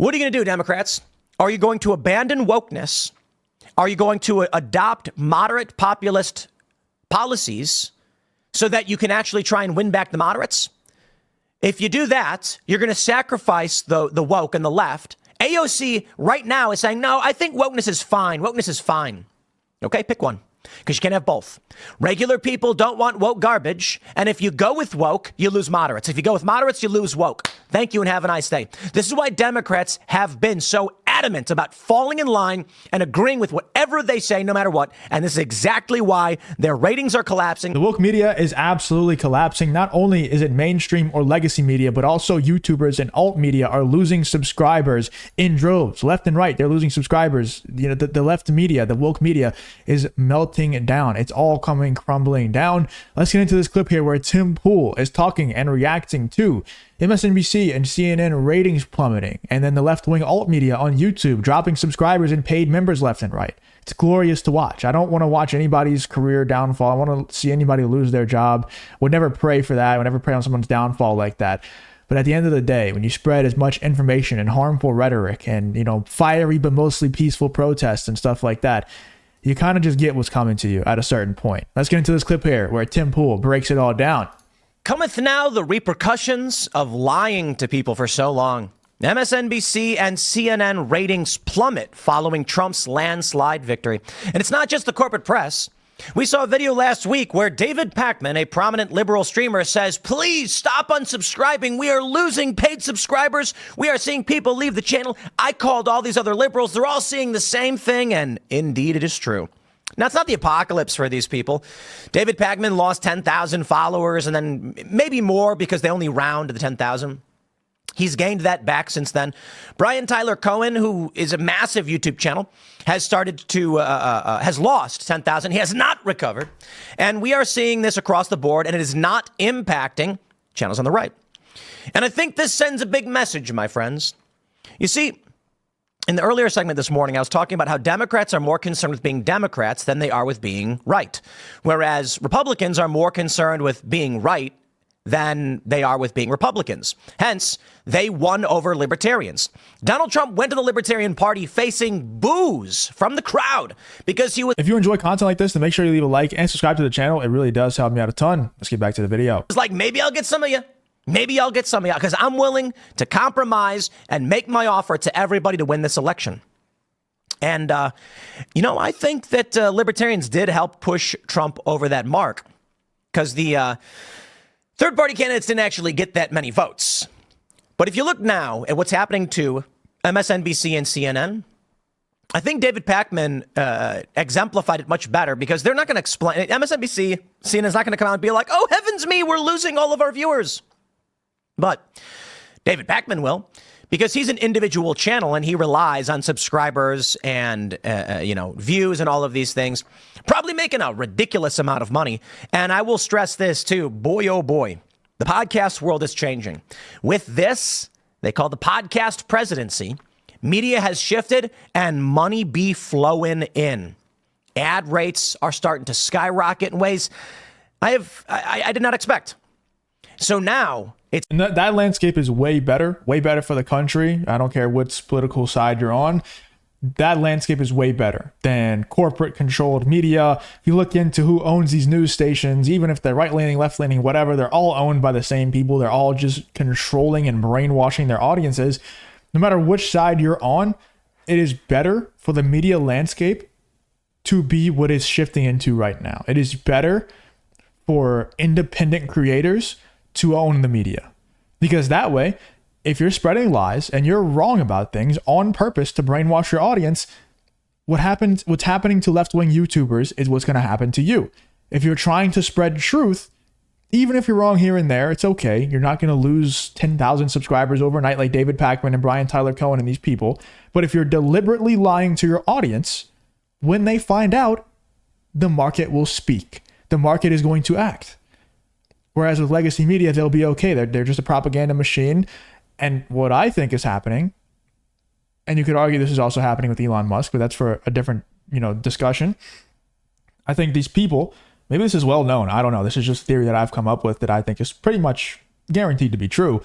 What are you going to do, Democrats? Are you going to abandon wokeness? Are you going to adopt moderate populist policies so that you can actually try and win back the moderates? If you do that, you're going to sacrifice the woke and the left. AOC right now is saying, no, I think wokeness is fine. Wokeness is fine. Okay, pick one. Because you can't have both. Regular people don't want woke garbage. And if you go with woke, you lose moderates. If you go with moderates, you lose woke. Thank you and have a nice day. This is why Democrats have been so adamant about falling in line and agreeing with whatever they say, no matter what. And this is exactly why their ratings are collapsing. The woke media is absolutely collapsing. Not only is it mainstream or legacy media, but also YouTubers and alt media are losing subscribers in droves, left and right. They're losing subscribers. You know, the left media, the woke media is melting down. It's all coming crumbling down. Let's get into this clip here where Tim Pool is talking and reacting to MSNBC and CNN ratings plummeting, and then the left-wing alt media on YouTube dropping subscribers and paid members left and right. It's glorious to watch. I don't want to watch anybody's career downfall. I want to see anybody lose their job. Would never pray for that. Would never pray on someone's downfall like that. But at the end of the day, when you spread as much information and harmful rhetoric and, you know, fiery but mostly peaceful protests and stuff like that, you kind of just get what's coming to you at a certain point. Let's get into this clip here where Tim Pool breaks it all down. Cometh now the repercussions of lying to people for so long. MSNBC and CNN ratings plummet following Trump's landslide victory. And it's not just the corporate press. We saw a video last week where David Pakman, a prominent liberal streamer, says, please stop unsubscribing. We are losing paid subscribers. We are seeing people leave the channel. I called all these other liberals. They're all seeing the same thing. And indeed, it is true. Now, it's not the apocalypse for these people. David Pakman lost 10,000 followers and then maybe more because they only round to the 10,000. He's gained that back since then. Brian Tyler Cohen, who is a massive YouTube channel, has lost 10,000. He has not recovered. And we are seeing this across the board, and it is not impacting channels on the right. And I think this sends a big message, my friends. You see, in the earlier segment this morning, I was talking about how Democrats are more concerned with being Democrats than they are with being right, whereas Republicans are more concerned with being right than they are with being Republicans. Hence, they won over libertarians. Donald Trump went to the Libertarian Party facing boos from the crowd because he was... If you enjoy content like this, then make sure you leave a like and subscribe to the channel. It really does help me out a ton. Let's get back to the video. It's like, maybe I'll get some of you. Maybe I'll get some of you because I'm willing to compromise and make my offer to everybody to win this election. And, you know, I think that libertarians did help push Trump over that mark because the third-party candidates didn't actually get that many votes. But if you look now at what's happening to MSNBC and CNN, I think David Pakman exemplified it much better because they're not going to explain. MSNBC, CNN is not going to come out and be like, oh, heavens me, we're losing all of our viewers. But David Pakman will, because he's an individual channel and he relies on subscribers and, views and all of these things, probably making a ridiculous amount of money. And I will stress this too. Boy, oh boy, the podcast world is changing. With this, they call the podcast presidency. Media has shifted and money be flowing in. Ad rates are starting to skyrocket in ways I did not expect. So now it's... And that landscape is way better for the country. I don't care which political side you're on. That landscape is way better than corporate controlled media. If you look into who owns these news stations, even if they're right-leaning, left-leaning, whatever, they're all owned by the same people. They're all just controlling and brainwashing their audiences. No matter which side you're on, it is better for the media landscape to be what it's shifting into right now. It is better for independent creators to own the media, because that way, if you're spreading lies and you're wrong about things on purpose to brainwash your audience, what's happening to left-wing YouTubers is what's going to happen to you. If you're trying to spread truth, even if you're wrong here and there, it's okay. You're not going to lose 10,000 subscribers overnight like David Pakman and Brian Tyler Cohen and these people. But if you're deliberately lying to your audience, when they find out, the market will speak. The market is going to act. Whereas with legacy media, they'll be okay. They're just a propaganda machine. And what I think is happening, and you could argue this is also happening with Elon Musk, but that's for a different, discussion. I think these people, maybe this is well known. I don't know. This is just theory that I've come up with that I think is pretty much guaranteed to be true.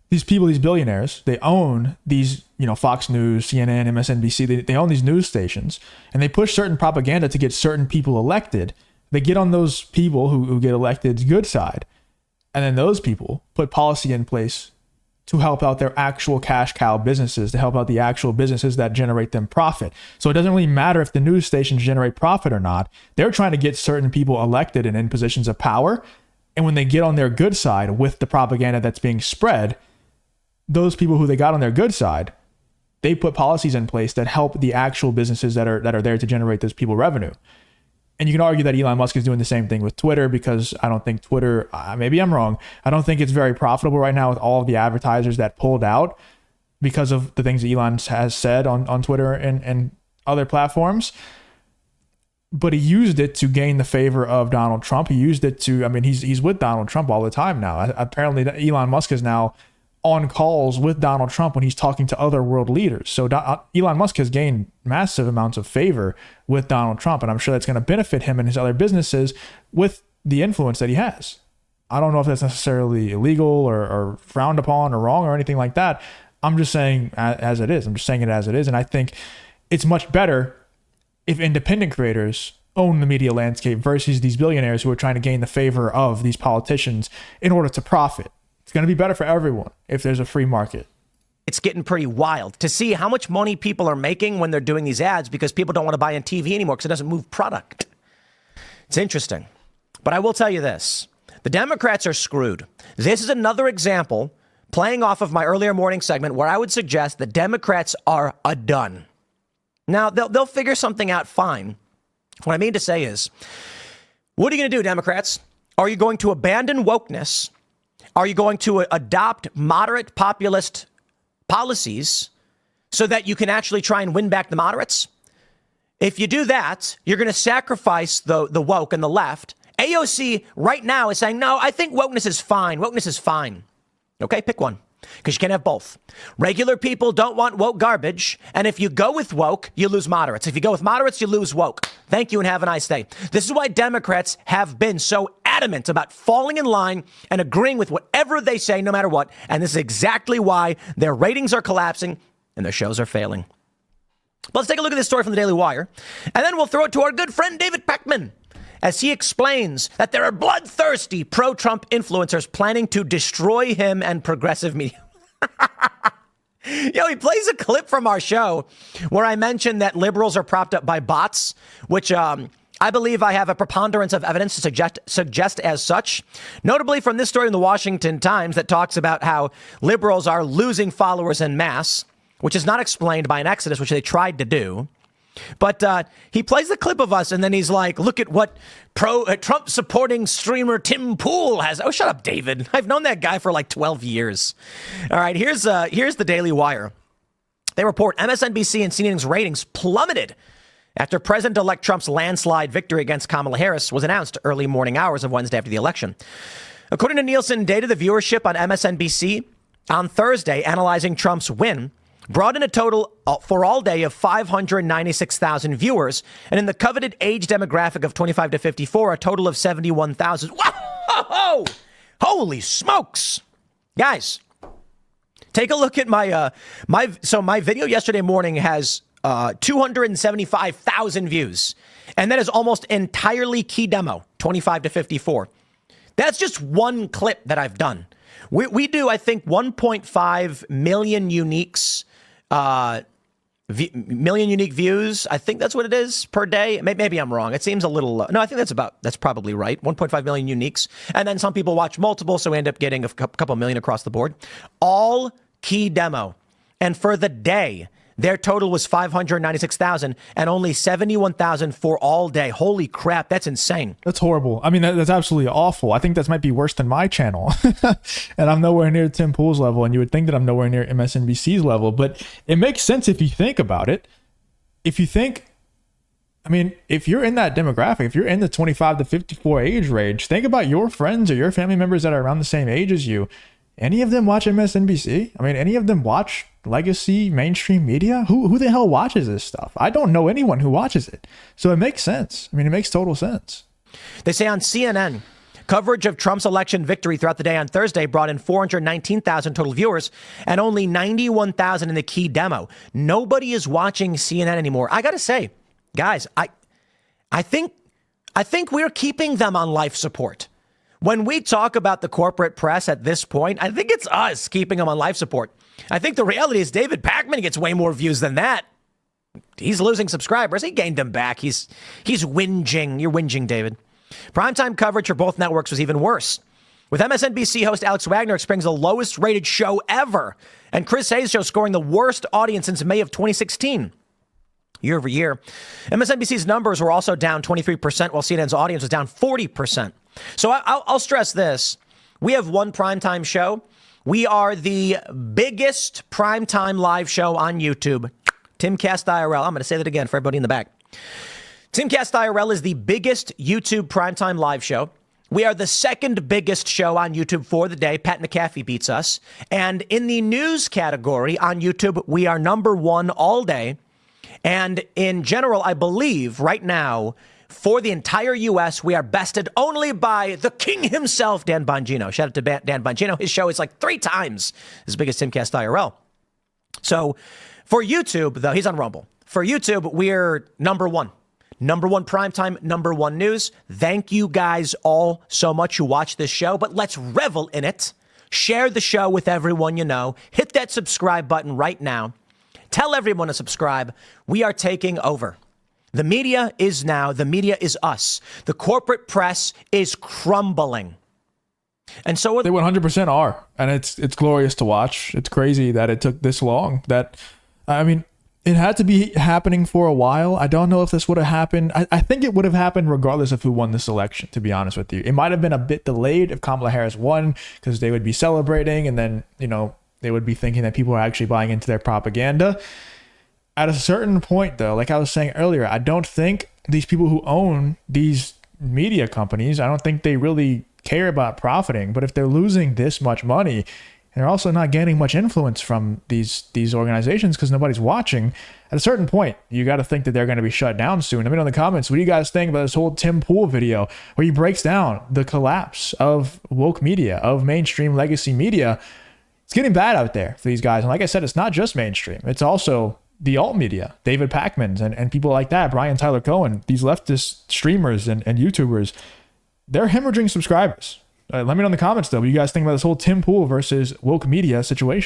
these people, these billionaires, they own these, Fox News, CNN, MSNBC, they own these news stations, and they push certain propaganda to get certain people elected. They get on those people who get elected's good side. And then those people put policy in place to help out their actual cash cow businesses, to help out the actual businesses that generate them profit. So it doesn't really matter if the news stations generate profit or not. They're trying to get certain people elected and in positions of power. And when they get on their good side with the propaganda that's being spread, those people who they got on their good side, they put policies in place that help the actual businesses that are there to generate those people revenue. And you can argue that Elon Musk is doing the same thing with Twitter, because I don't think Twitter, maybe I'm wrong, I don't think it's very profitable right now with all of the advertisers that pulled out because of the things that Elon has said on Twitter and other platforms. But he used it to gain the favor of Donald Trump. He used it to, he's with Donald Trump all the time now. Apparently Elon Musk is now on calls with Donald Trump when he's talking to other world leaders. So Elon Musk has gained massive amounts of favor with Donald Trump, and I'm sure that's going to benefit him and his other businesses with the influence that he has. I don't know if that's necessarily illegal or frowned upon or wrong or anything like that. I'm just saying as it is. I'm just saying it as it is. And I think it's much better if independent creators own the media landscape versus these billionaires who are trying to gain the favor of these politicians in order to profit. It's going to be better for everyone if there's a free market. It's getting pretty wild to see how much money people are making when they're doing these ads, because people don't want to buy on TV anymore because it doesn't move product. It's interesting. But I will tell you this. The Democrats are screwed. This is another example, playing off of my earlier morning segment, where I would suggest the Democrats are a done. Now, they'll figure something out fine. What I mean to say is, what are you going to do, Democrats? Are you going to abandon wokeness? Are you going to adopt moderate populist policies so that you can actually try and win back the moderates? If you do that, you're going to sacrifice the woke and the left. AOC right now is saying, no, I think wokeness is fine. Wokeness is fine. Okay, pick one, because you can't have both. Regular people don't want woke garbage. And if you go with woke, you lose moderates. If you go with moderates, you lose woke. Thank you and have a nice day. This is why Democrats have been so adamant about falling in line and agreeing with whatever they say, no matter what. And this is exactly why their ratings are collapsing and their shows are failing. But let's take a look at this story from the Daily Wire, and then we'll throw it to our good friend David Peckman as he explains that there are bloodthirsty pro-Trump influencers planning to destroy him and progressive media. He plays a clip from our show where I mentioned that liberals are propped up by bots, which I believe I have a preponderance of evidence to suggest as such. Notably from this story in the Washington Times that talks about how liberals are losing followers en masse, which is not explained by an exodus, which they tried to do. But he plays the clip of us, and then he's like, look at what Trump supporting streamer Tim Pool has. Oh, shut up, David. I've known that guy for like 12 years. All right, here's the Daily Wire. They report MSNBC and CNN's ratings plummeted after President-elect Trump's landslide victory against Kamala Harris was announced early morning hours of Wednesday after the election. According to Nielsen data, the viewership on MSNBC on Thursday analyzing Trump's win brought in a total for all day of 596,000 viewers. And in the coveted age demographic of 25 to 54, a total of 71,000. Whoa! Holy smokes. Guys, take a look at my video yesterday morning has 275,000 views. And that is almost entirely key demo, 25 to 54. That's just one clip that I've done. We do, I think, 1.5 million uniques, million unique views. I think that's what it is per day. Maybe I'm wrong. It seems a little, no, I think that's probably right. 1.5 million uniques. And then some people watch multiple, so we end up getting a couple million across the board. All key demo. And for the day, their total was 596,000 and only 71,000 for all day. Holy crap, that's insane. That's horrible. I mean, that's absolutely awful. I think that might be worse than my channel. And I'm nowhere near Tim Pool's level, and you would think that I'm nowhere near MSNBC's level. But it makes sense if you think about it. If you're in that demographic, if you're in the 25 to 54 age range, think about your friends or your family members that are around the same age as you. Any of them watch MSNBC? Any of them watch legacy mainstream media? Who the hell watches this stuff? I don't know anyone who watches it. So it makes sense. It makes total sense. They say on CNN, Coverage of Trump's election victory throughout the day on Thursday brought in 419,000 total viewers and only 91,000 in the key demo. Nobody is watching CNN anymore. I got to say, guys, I think we're keeping them on life support. When we talk about the corporate press at this point, I think it's us keeping them on life support. I think the reality is David Pakman gets way more views than that. He's losing subscribers. He gained them back. He's whinging. You're whinging, David. Primetime coverage for both networks was even worse, with MSNBC host Alex Wagner experiencing the lowest rated show ever, and Chris Hayes' show scoring the worst audience since May of 2016. Year over year, MSNBC's numbers were also down 23%, while CNN's audience was down 40%. So I'll stress this. We have one primetime show. We are the biggest primetime live show on YouTube. Timcast IRL. I'm going to say that again for everybody in the back. Timcast IRL is the biggest YouTube primetime live show. We are the second biggest show on YouTube for the day. Pat McAfee beats us. And in the news category on YouTube, we are number one all day. And in general, I believe right now, for the entire U.S., we are bested only by the king himself, Dan Bongino. Shout out to Dan Bongino. His show is like 3 times as big as Timcast IRL. So for YouTube, though, he's on Rumble. For YouTube, we're number one. Number one primetime, number one news. Thank you guys all so much who watch this show, but let's revel in it. Share the show with everyone you know. Hit that subscribe button right now. Tell everyone to subscribe. We are taking over. The media is us. The corporate press is crumbling. And so they 100% are. And it's glorious to watch. It's crazy that it took this long. It had to be happening for a while. I don't know if this would have happened. I think it would have happened regardless of who won this election, to be honest with you. It might have been a bit delayed if Kamala Harris won, because they would be celebrating and then, they would be thinking that people are actually buying into their propaganda. At a certain point, though, like I was saying earlier, I don't think these people who own these media companies, I don't think they really care about profiting. But if they're losing this much money, and they're also not gaining much influence from these organizations because nobody's watching, at a certain point, you got to think that they're going to be shut down soon. Let me know in the comments, what do you guys think about this whole Tim Pool video where he breaks down the collapse of woke media, of mainstream legacy media? It's getting bad out there for these guys. And like I said, it's not just mainstream. It's also the alt media, David Pakman and people like that, Brian Tyler Cohen, these leftist streamers and YouTubers, they're hemorrhaging subscribers. Let me know in the comments, though, what you guys think about this whole Tim Pool versus woke media situation.